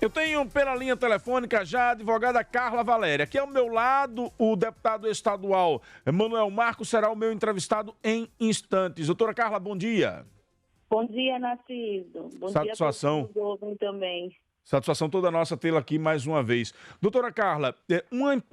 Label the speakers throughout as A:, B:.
A: Eu tenho pela linha telefônica já a advogada Carla Valéria. Aqui ao meu lado, o deputado estadual Manuel Marcos será o meu entrevistado em instantes. Doutora Carla, bom dia.
B: Bom dia, Narciso. Bom
A: Satisfação.
B: dia a todos que nos ouvem também.
A: Satisfação toda nossa tê-la aqui mais uma vez. Doutora Carla,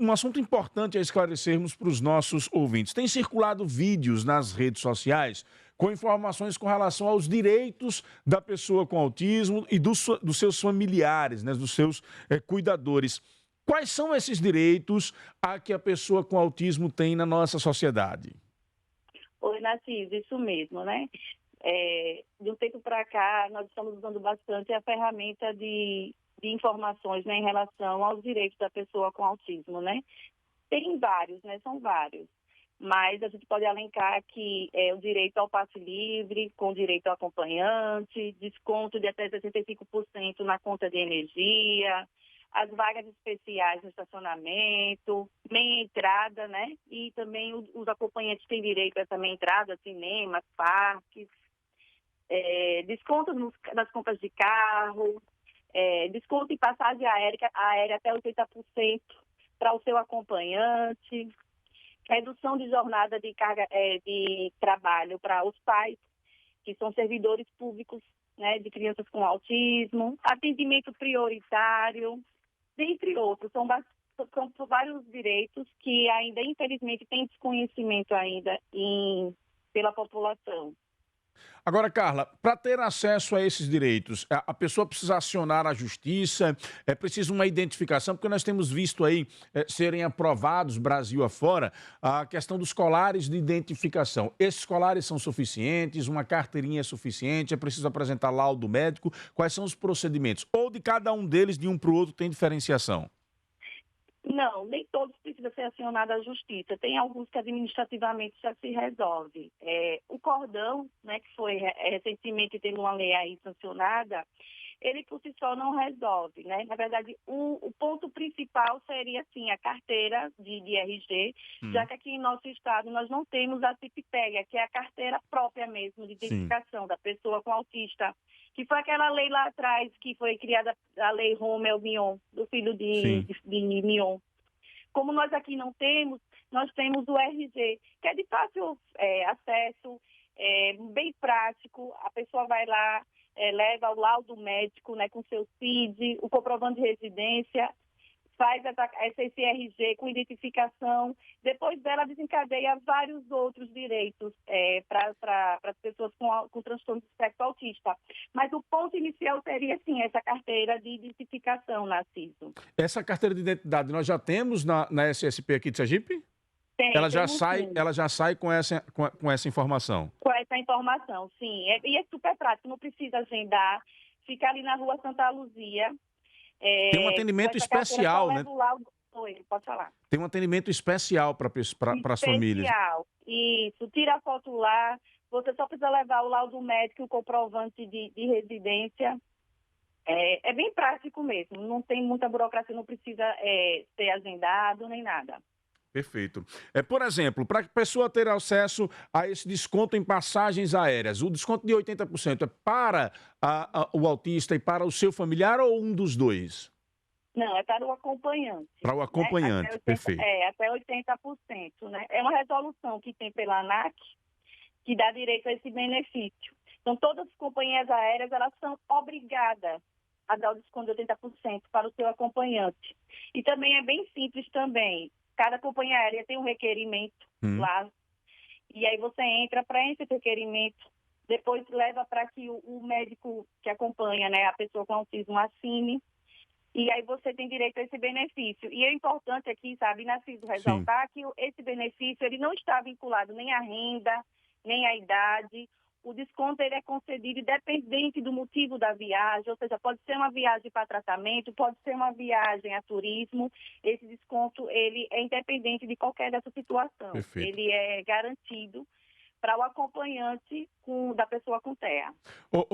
A: um assunto importante a esclarecermos para os nossos ouvintes. Tem circulado vídeos nas redes sociais com informações com relação aos direitos da pessoa com autismo e dos seus familiares, né, dos seus cuidadores. Quais são esses direitos a que a pessoa com autismo tem na nossa sociedade?
B: Oi, Narciso, isso mesmo, né? De um tempo para cá, nós estamos usando bastante a ferramenta de informações, né, em relação aos direitos da pessoa com autismo, né? Tem vários, né? São vários. Mas a gente pode elencar aqui o direito ao passe livre, com direito ao acompanhante, desconto de até 65% na conta de energia, as vagas especiais no estacionamento, meia entrada, né? E também os acompanhantes têm direito a essa meia entrada, cinemas, parques, desconto nas compras de carro, desconto em passagem aérea até 80% para o seu acompanhante, redução de jornada de carga de trabalho para os pais, que são servidores públicos, né, de crianças com autismo, atendimento prioritário, dentre outros. São vários direitos que ainda, infelizmente, têm desconhecimento ainda pela população.
A: Agora, Carla, para ter acesso a esses direitos, a pessoa precisa acionar a justiça, é preciso uma identificação, porque nós temos visto aí serem aprovados, Brasil afora, a questão dos colares de identificação. Esses colares são suficientes? Uma carteirinha é suficiente? É preciso apresentar laudo médico? Quais são os procedimentos? Ou de cada um deles, de um para o outro, tem diferenciação?
B: Não, nem todos precisam ser acionados à justiça. Tem alguns que administrativamente já se resolve. O cordão, né, que foi recentemente tendo uma lei aí sancionada, ele por si só não resolve, né? Na verdade, o ponto principal seria, assim, a carteira de RG, já que aqui em nosso estado nós não temos a CIP-PEG, que é a carteira própria mesmo de identificação da pessoa com autista, que foi aquela lei lá atrás que foi criada, a lei Romeu Mion, do filho de Mion. Como nós aqui não temos, nós temos o RG, que é de fácil acesso, bem prático, a pessoa vai lá, leva o laudo médico, né, com seu CID, o comprovante de residência, faz esse RG com identificação, depois dela desencadeia vários outros direitos para as pessoas com transtorno do espectro autista. Mas o ponto inicial seria, sim, essa carteira de identificação, Narciso.
A: Essa carteira de identidade nós já temos na SSP aqui de Sergipe?
B: Tem,
A: ela já sai com essa informação?
B: Com essa informação, sim. E é super prático, não precisa agendar, fica ali na rua Santa Luzia.
A: Tem um atendimento especial, né?
B: Oi, pode falar.
A: Tem um atendimento especial para as famílias.
B: Especial, isso. Tira a foto lá, você só precisa levar o laudo médico e o comprovante de residência. É bem prático mesmo, não tem muita burocracia, não precisa ser agendado nem nada.
A: Perfeito. Por exemplo, para a pessoa ter acesso a esse desconto em passagens aéreas, o desconto de 80% é para o autista e para o seu familiar ou um dos dois?
B: Não, é para o acompanhante.
A: Para o acompanhante, né? Perfeito.
B: Até 80%, né? É uma resolução que tem pela ANAC que dá direito a esse benefício. Então, todas as companhias aéreas, elas são obrigadas a dar o desconto de 80% para o seu acompanhante. E também é bem simples também. Cada companhia aérea tem um requerimento lá, e aí você entra, preenche esse requerimento, depois leva para que o médico que acompanha, né, a pessoa com autismo assine, e aí você tem direito a esse benefício. E é importante aqui, sabe, Narciso, ressaltar que esse benefício ele não está vinculado nem à renda, nem à idade. O desconto ele é concedido independente do motivo da viagem, ou seja, pode ser uma viagem para tratamento, pode ser uma viagem a turismo. Esse desconto ele é independente de qualquer dessa situação.
A: Perfeito.
B: Ele é garantido para o acompanhante da pessoa com TEA.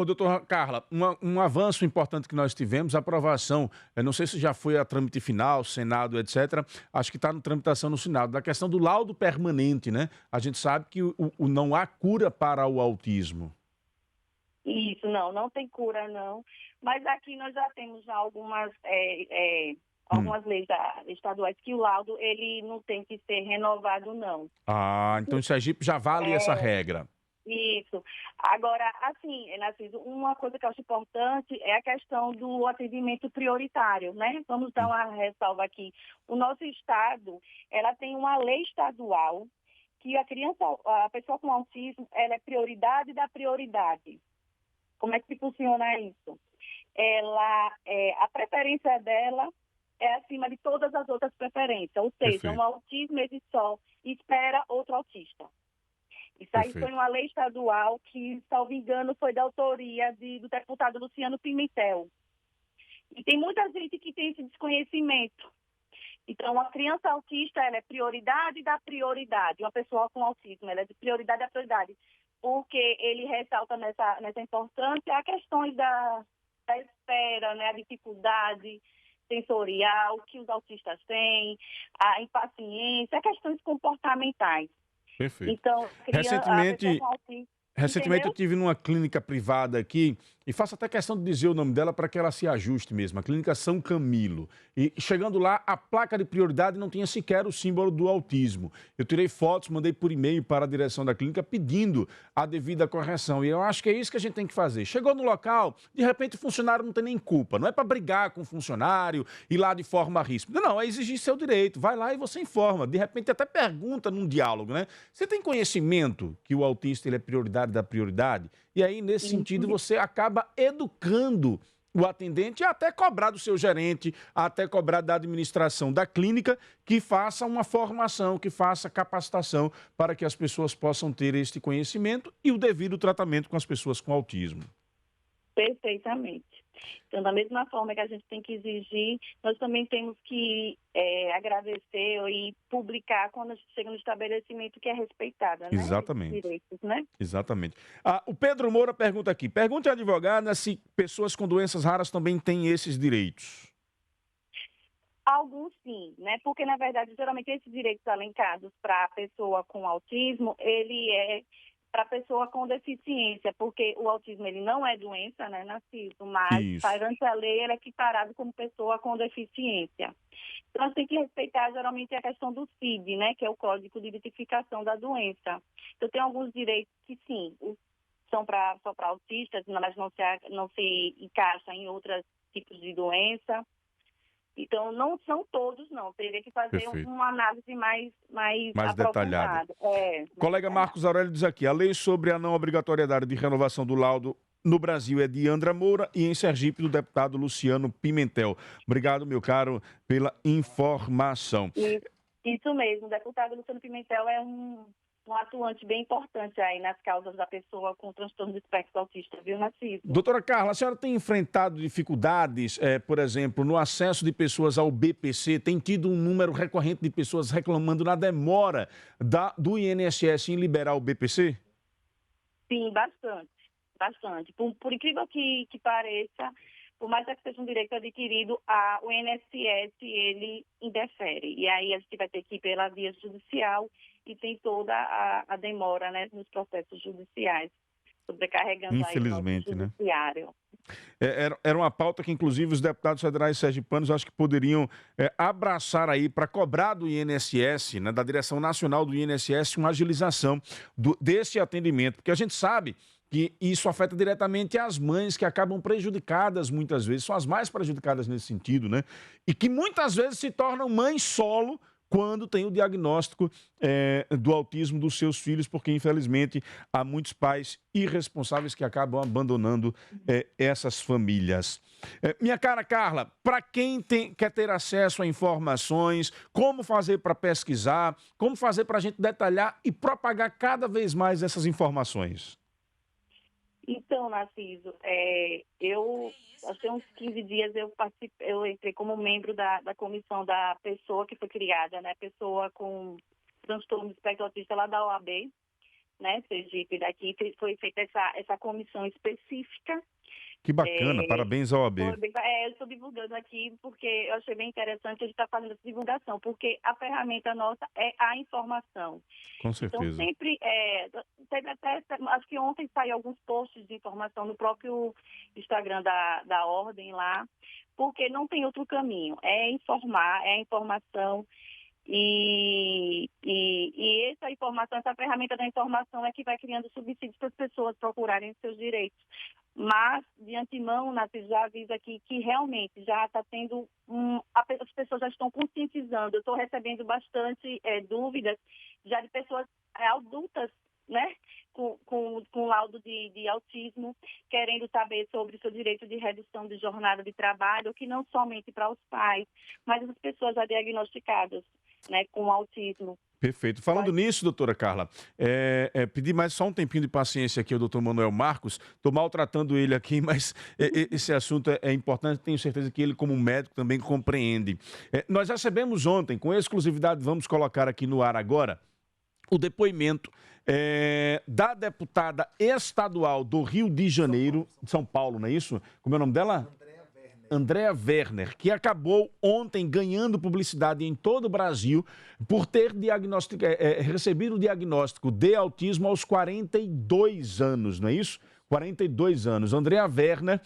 A: Doutora Carla, um avanço importante que nós tivemos, a aprovação, eu não sei se já foi a trâmite final, Senado, etc., acho que está na tramitação no Senado, da questão do laudo permanente, né? A gente sabe que não há cura para o autismo.
B: Isso, não tem cura, não. Mas aqui nós já temos já algumas leis estaduais que o laudo ele não tem que ser renovado, não.
A: Ah, então em Sergipe já vale essa
B: É,
A: regra.
B: isso. Agora, assim, Narciso, uma coisa que eu acho importante é a questão do atendimento prioritário, né? Vamos dar uma ressalva aqui. O nosso estado, ela tem uma lei estadual que a pessoa com autismo, ela é prioridade da prioridade. Como é que funciona isso? A preferência dela é acima de todas as outras preferências, ou seja,
A: Perfeito,
B: um autismo ele só espera outro autista. Isso aí foi
A: perfeito.
B: uma lei estadual que, salvo engano, foi da autoria do deputado Luciano Pimentel. E tem muita gente que tem esse desconhecimento. Então, a criança autista, ela é prioridade da prioridade. Uma pessoa com autismo, ela é de prioridade da prioridade. Porque ele ressalta nessa importância as questões da espera, né, a dificuldade sensorial que os autistas têm, a impaciência, questões comportamentais.
A: Perfeito.
B: Então, a pessoa
A: Recentemente,
B: com autismo,
A: Recentemente eu
B: entendeu?
A: tive numa clínica privada aqui e faço até questão de dizer o nome dela para que ela se ajuste mesmo, a Clínica São Camilo. E chegando lá, a placa de prioridade não tinha sequer o símbolo do autismo. Eu tirei fotos, mandei por e-mail para a direção da clínica pedindo a devida correção. E eu acho que é isso que a gente tem que fazer. Chegou no local, de repente o funcionário não tem nem culpa. Não é para brigar com o funcionário, ir lá de forma ríspida. Não, é exigir seu direito. Vai lá e você informa. De repente até pergunta num diálogo, né? Você tem conhecimento que o autista ele é prioridade da prioridade? E aí, nesse sentido, você acaba educando o atendente e até cobrar do seu gerente, até cobrar da administração da clínica que faça uma formação, que faça capacitação para que as pessoas possam ter este conhecimento e o devido tratamento com as pessoas com autismo.
B: Perfeitamente. Então, da mesma forma que a gente tem que exigir, nós também temos que agradecer e publicar quando a gente chega no estabelecimento que é respeitada, né? Esses
A: Exatamente.
B: direitos, né?
A: Exatamente. O Pedro Moura pergunta aqui: pergunte à advogada se pessoas com doenças raras também têm esses direitos.
B: Alguns sim, né? Porque, na verdade, geralmente esses direitos alencados para a pessoa com autismo, ele é para a pessoa com deficiência, porque o autismo ele não é doença, né, Narciso? Mas,
A: Isso.
B: perante a lei, ele é equiparado como pessoa com deficiência. Então, nós temos que respeitar geralmente a questão do CID, né, que é o Código de Identificação da Doença. Então, tem alguns direitos que, sim, são só para autistas, mas não se encaixam em outros tipos de doença. Então, não são todos, não. Teria que fazer
A: Perfeito.
B: uma análise mais
A: Mais detalhada.
B: aprofundada. Mais
A: Colega
B: detalhada.
A: Marcos Aurélio diz aqui: a lei sobre a não obrigatoriedade de renovação do laudo no Brasil é de Andra Moura e em Sergipe do deputado Luciano Pimentel. Obrigado, meu caro, pela informação.
B: Isso mesmo. O deputado Luciano Pimentel é um atuante bem importante aí nas causas da pessoa com transtorno do espectro autista, viu, Narciso?
A: Doutora Carla, a senhora tem enfrentado dificuldades, por exemplo, no acesso de pessoas ao BPC? Tem tido um número recorrente de pessoas reclamando na demora do INSS em liberar o BPC?
B: Sim, bastante. Bastante. Por incrível que pareça, por mais que seja um direito adquirido, o INSS, ele interfere. E aí a gente vai ter que ir pela via judicial e tem toda a demora, né, nos processos judiciais, sobrecarregando aí o nosso
A: Infelizmente, né?
B: judiciário.
A: Era uma pauta que, inclusive, os deputados federais sergipanos acho que poderiam abraçar aí para cobrar do INSS, né, da direção nacional do INSS, uma agilização desse atendimento, porque a gente sabe que isso afeta diretamente as mães que acabam prejudicadas muitas vezes, são as mais prejudicadas nesse sentido, né? E que muitas vezes se tornam mães solo quando tem o diagnóstico do autismo dos seus filhos, porque infelizmente há muitos pais irresponsáveis que acabam abandonando essas famílias. Minha cara Carla, para quem quer ter acesso a informações, como fazer para pesquisar, como fazer para a gente detalhar e propagar cada vez mais essas informações?
B: Então, Narciso, acho que uns 15 dias eu entrei como membro da comissão da pessoa que foi criada, né? Pessoa com transtorno do espectro autista lá da OAB, né? Sergipe daqui, foi feita essa comissão específica
A: Que bacana, parabéns ao AB.
B: Eu estou divulgando aqui porque eu achei bem interessante a gente estar fazendo essa divulgação, porque a ferramenta nossa é a informação.
A: Com certeza.
B: Então, sempre, teve até, acho que ontem saiu alguns posts de informação no próprio Instagram da Ordem lá, porque não tem outro caminho, é informar, é a informação. E essa informação, essa ferramenta da informação é que vai criando subsídios para as pessoas procurarem seus direitos. Mas, de antemão, Nath, já avisa aqui que realmente já está tendo as pessoas já estão conscientizando. Eu estou recebendo bastante dúvidas já de pessoas adultas, né, com laudo de autismo, querendo saber sobre o seu direito de redução de jornada de trabalho, que não somente para os pais, mas as pessoas já diagnosticadas, né, com autismo.
A: Perfeito. Falando nisso, doutora Carla, pedir mais só um tempinho de paciência aqui ao doutor Manuel Marcos. Estou maltratando ele aqui, mas esse assunto é importante. Tenho certeza que ele, como médico, também compreende. Nós recebemos ontem, com exclusividade, vamos colocar aqui no ar agora, o depoimento da deputada estadual do Rio de Janeiro, de São Paulo, não é isso? Como é o nome dela? Andréa Werner, que acabou ontem ganhando publicidade em todo o Brasil por ter recebido o diagnóstico de autismo aos 42 anos, não é isso? 42 anos. Andréa Werner,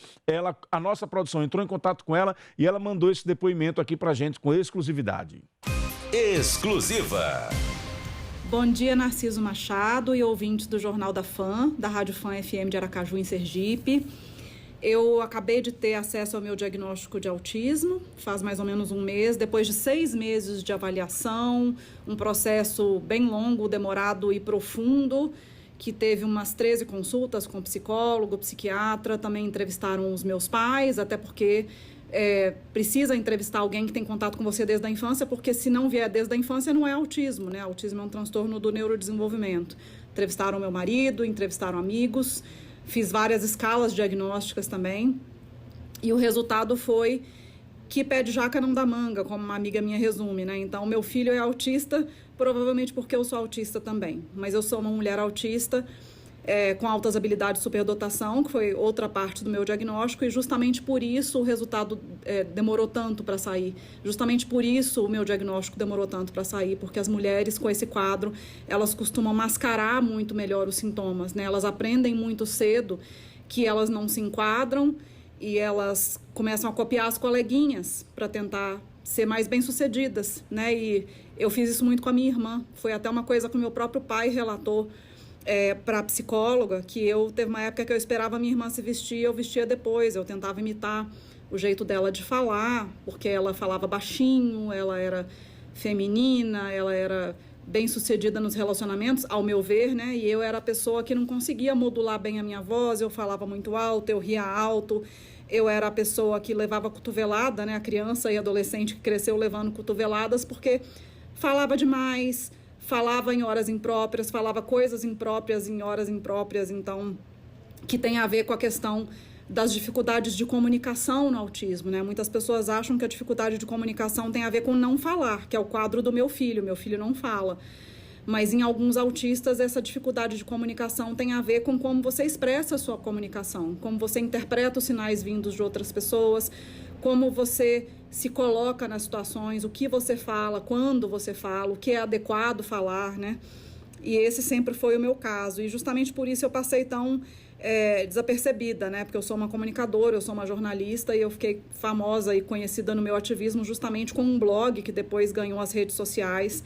A: a nossa produção entrou em contato com ela e ela mandou esse depoimento aqui pra gente com exclusividade.
C: Exclusiva.
D: Bom dia, Narciso Machado e ouvintes do Jornal da Fã, da Rádio Fã FM de Aracaju, em Sergipe. Eu acabei de ter acesso ao meu diagnóstico de autismo, faz mais ou menos um mês, depois de 6 meses de avaliação, um processo bem longo, demorado e profundo, que teve umas 13 consultas com psicólogo, psiquiatra, também entrevistaram os meus pais, até porque precisa entrevistar alguém que tem contato com você desde a infância, porque se não vier desde a infância não é autismo, né? Autismo é um transtorno do neurodesenvolvimento. Entrevistaram meu marido, entrevistaram amigos, fiz várias escalas diagnósticas também, e o resultado foi que pé de jaca não dá manga, como uma amiga minha resume, né? Então, meu filho é autista, provavelmente porque eu sou autista também, mas eu sou uma mulher autista com altas habilidades de superdotação, que foi outra parte do meu diagnóstico, e justamente por isso o resultado demorou tanto para sair. Justamente por isso o meu diagnóstico demorou tanto para sair, porque as mulheres com esse quadro, elas costumam mascarar muito melhor os sintomas, né? Elas aprendem muito cedo que elas não se enquadram e elas começam a copiar as coleguinhas para tentar ser mais bem-sucedidas, né? E eu fiz isso muito com a minha irmã. Foi até uma coisa que o meu próprio pai relatou para a psicóloga, que teve uma época que eu esperava a minha irmã se vestir, eu vestia depois, eu tentava imitar o jeito dela de falar, porque ela falava baixinho, ela era feminina, ela era bem-sucedida nos relacionamentos, ao meu ver, né? E eu era a pessoa que não conseguia modular bem a minha voz, eu falava muito alto, eu ria alto, eu era a pessoa que levava cotovelada, né? A criança e adolescente que cresceu levando cotoveladas, porque falava demais, falava em horas impróprias, falava coisas impróprias em horas impróprias, então, que tem a ver com a questão das dificuldades de comunicação no autismo, né? Muitas pessoas acham que a dificuldade de comunicação tem a ver com não falar, que é o quadro do meu filho não fala. Mas em alguns autistas, essa dificuldade de comunicação tem a ver com como você expressa a sua comunicação, como você interpreta os sinais vindos de outras pessoas, como você se coloca nas situações, o que você fala, quando você fala, o que é adequado falar, né? E esse sempre foi o meu caso. E justamente por isso eu passei tão desapercebida, né? Porque eu sou uma comunicadora, eu sou uma jornalista e eu fiquei famosa e conhecida no meu ativismo justamente com um blog que depois ganhou as redes sociais.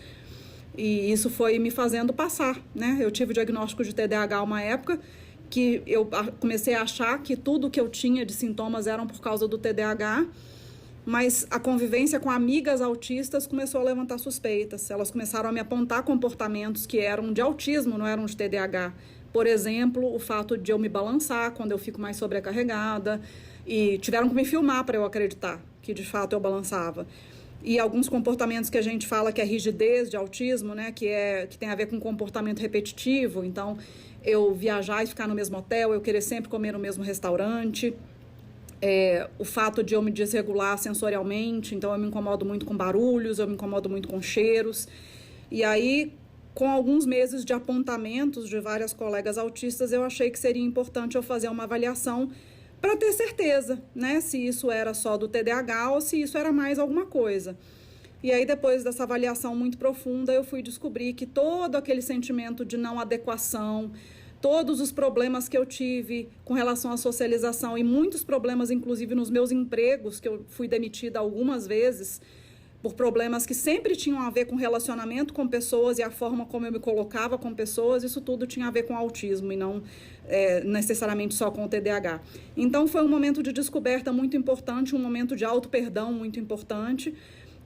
D: E isso foi me fazendo passar, né? Eu tive o diagnóstico de TDAH uma época que eu comecei a achar que tudo que eu tinha de sintomas eram por causa do TDAH, mas a convivência com amigas autistas começou a levantar suspeitas. Elas começaram a me apontar comportamentos que eram de autismo, não eram de TDAH. Por exemplo, o fato de eu me balançar quando eu fico mais sobrecarregada, e tiveram que me filmar para eu acreditar que de fato eu balançava. E alguns comportamentos que a gente fala que é rigidez de autismo, né, que tem a ver com comportamento repetitivo. Então, eu viajar e ficar no mesmo hotel, eu querer sempre comer no mesmo restaurante, o fato de eu me desregular sensorialmente, então eu me incomodo muito com barulhos, eu me incomodo muito com cheiros. E aí, com alguns meses de apontamentos de várias colegas autistas, eu achei que seria importante eu fazer uma avaliação para ter certeza, né, se isso era só do TDAH ou se isso era mais alguma coisa. E aí, depois dessa avaliação muito profunda, eu fui descobrir que todo aquele sentimento de não adequação, todos os problemas que eu tive com relação à socialização e muitos problemas, inclusive, nos meus empregos, que eu fui demitida algumas vezes, por problemas que sempre tinham a ver com relacionamento com pessoas e a forma como eu me colocava com pessoas, isso tudo tinha a ver com autismo e não necessariamente só com o TDAH. Então, foi um momento de descoberta muito importante, um momento de auto-perdão muito importante,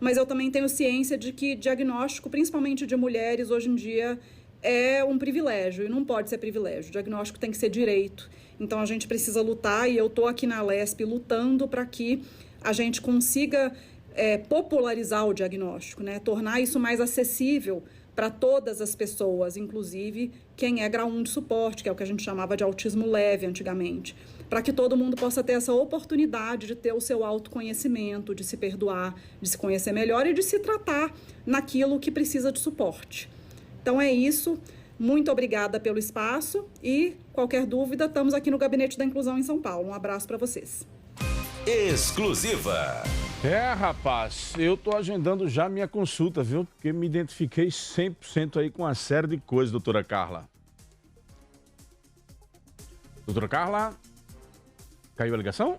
D: mas eu também tenho ciência de que diagnóstico, principalmente de mulheres, hoje em dia, é um privilégio e não pode ser privilégio. O diagnóstico tem que ser direito. Então, a gente precisa lutar e eu estou aqui na Lesp lutando para que a gente consiga popularizar o diagnóstico, né? Tornar isso mais acessível para todas as pessoas, inclusive quem é grau 1 de suporte, que é o que a gente chamava de autismo leve antigamente, para que todo mundo possa ter essa oportunidade de ter o seu autoconhecimento, de se perdoar, de se conhecer melhor e de se tratar naquilo que precisa de suporte. Então é isso, muito obrigada pelo espaço e qualquer dúvida, estamos aqui no Gabinete da Inclusão em São Paulo. Um abraço para vocês.
C: Exclusiva.
A: Rapaz, eu tô agendando já minha consulta, viu? Porque me identifiquei 100% aí com uma série de coisas, doutora Carla. Doutora Carla? Caiu a ligação?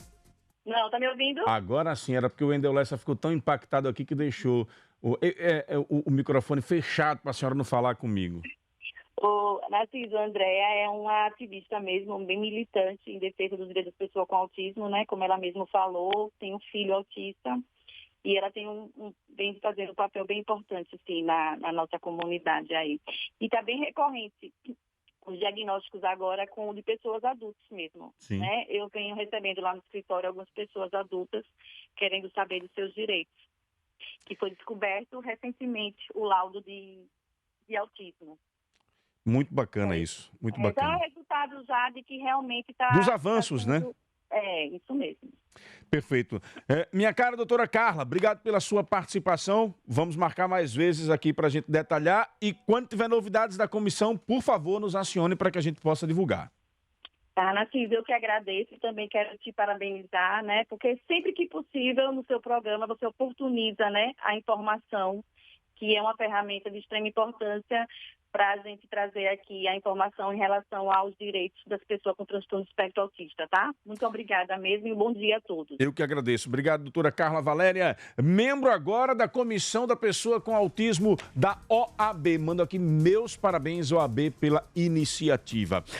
B: Não, tá me ouvindo?
A: Agora sim, era porque o Wendel Lessa ficou tão impactado aqui que deixou o microfone fechado para a senhora não falar comigo.
B: O Narciso, a Andréa é uma ativista mesmo, bem militante em defesa dos direitos das pessoas com autismo, né? Como ela mesma falou, tem um filho autista e ela tem vem fazendo um papel bem importante assim, na nossa comunidade aí. E está bem recorrente os diagnósticos agora de pessoas adultas mesmo,
A: Sim.
B: Né? Eu venho recebendo lá no escritório algumas pessoas adultas querendo saber dos seus direitos, que foi descoberto recentemente o laudo de autismo.
A: Muito bacana isso, muito bacana.
B: Então é resultado já de que realmente está...
A: Dos avanços, né?
B: Isso mesmo.
A: Perfeito. Minha cara doutora Carla, obrigado pela sua participação. Vamos marcar mais vezes aqui para a gente detalhar. E quando tiver novidades da comissão, por favor, nos acione para que a gente possa divulgar.
B: Tá, Narciso, eu que agradeço e também quero te parabenizar, né? Porque sempre que possível no seu programa você oportuniza, né, a informação, que é uma ferramenta de extrema importância para a gente trazer aqui a informação em relação aos direitos das pessoas com transtorno do espectro autista, tá? Muito obrigada mesmo e bom dia a todos.
A: Eu que agradeço. Obrigado, doutora Carla Valéria, membro agora da Comissão da Pessoa com Autismo da OAB. Mando aqui meus parabéns, OAB, pela iniciativa.